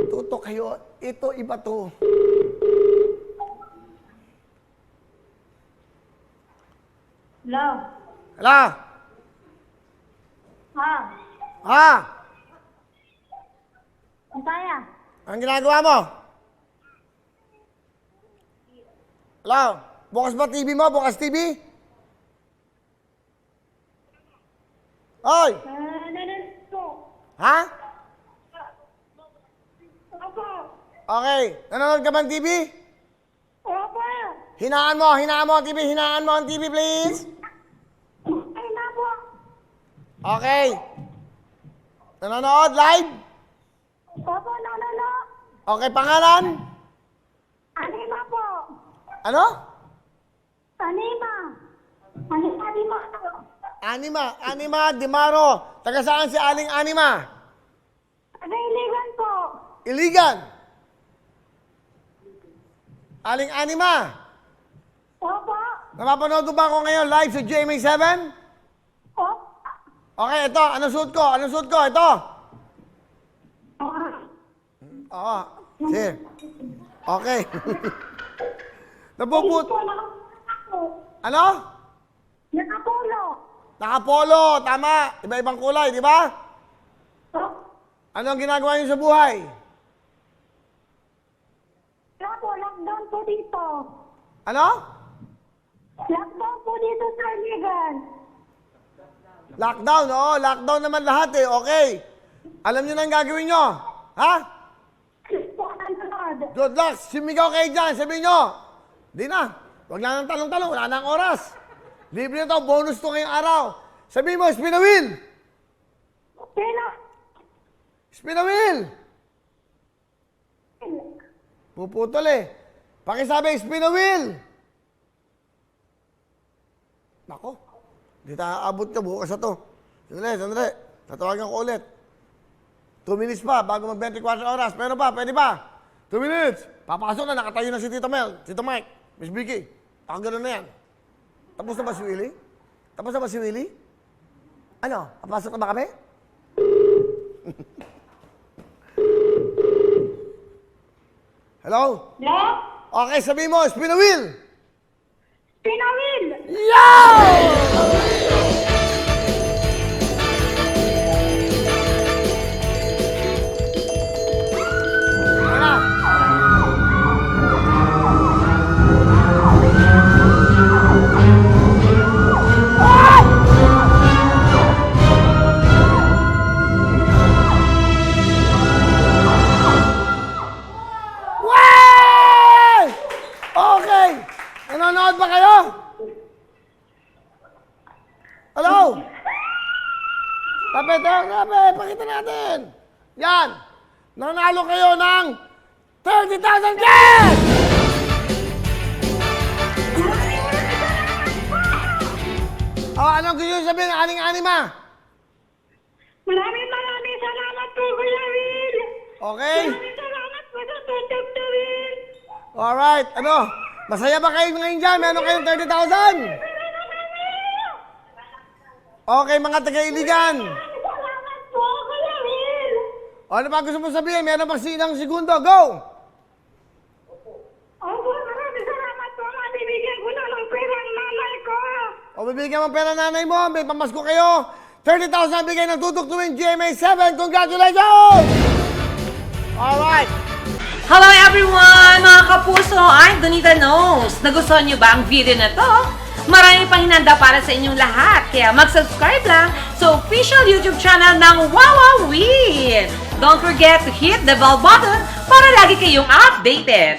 Tuto kayo. Ito, iba to. Hello? Hala? Ha? Ha? Ang saya? Anong ginagawa mo? Hello? Bukas ba TV mo? Bukas TV? Oy! Nanonood po. Ha? Opo. Okay. Nanonood ka ba ng TV? Opo. Hinaan mo ang TV. Hinaan mo ang TV, please. Ay na po. Okay. Nanonood live? Opo, nanonood. Okay, pangalan? Anima po. Ano? Anima. Anima po. Anima Dimaro. Taga saan si Aling Anima? Iligan po. Iligan. Aling Anima. Opo. Napapanood mo ba ako ngayon live sa GMA7? Opo. Okay, ito. Anong suot ko? Ito. Oo. Sige. Okay. Napuput. Ano? Nakapulo. Nakapolo. Tama. Iba-ibang kulay, di ba? Ano ang ginagawa niyo sa buhay? Opo, lockdown po dito. Ano? Lockdown po dito sa Iligan. Lockdown, oo. Lockdown naman lahat eh. Okay. Alam niyo na ang gagawin niyo? Ha? Po, nanonood. Good luck. Sumigaw kayo dyan. Sabihin nyo. Di na. Huwag na ng talong-talong. Wala na ang oras. Libre na to. Bonus to ngayong araw. Sabihin mo, spin a wheel. Pino. Spin a wheel. Puputol eh. Pakisabi, spin a wheel. Nako. Di tayo abot ka. Bukas na to. Sandali. Tatawagan ko ulit. 2 minutes pa bago mag-24 oras. Pero pa, pwede pa. 2 minutes. Papasok na, nakatayo na si Tito Mel, Tito Mike, Miss Vicky. Pakagano'n na yan. Tapos na ba si Willie? Ano? Papasok na ba kami? Hello? Hello? Okay, sabihin mo, spin a wheel! Pinawil. Okay! Nanonood ba kayo? Hello? Tabi, pakita natin. Yan. Nanalo kayo ng 30,000 cash! Anong gusto nyo sabihin ng Aling Anima? Maraming salamat po, Kuya Will. Okay? Maraming salamat po sa tutok to Will. Alright. Masaya ba kayo ngayon dyan? Meron kayong 30,000? Okay, mga taga-Iligan. Salamat po, Kuya Will. Ano pa gusto mo sabihin? Meron pang silang segundo. Go! Opo, maraming salamat po. Mabibigyan ko na ng pera ang nanay ko. O bibigyan mo pera nanay mo. May pamasko kayo. 30,000 bigay ng tutok tuwing GMA7. Congratulations! Alright. Hello everyone! Mga kapuso, I'm Donita Knows. Nagustuhan niyo ba ang video na to? Marami pang hinanda para sa inyong lahat. Kaya mag-subscribe lang sa official YouTube channel ng Wowowin. Don't forget to hit the bell button para lagi kayong updated.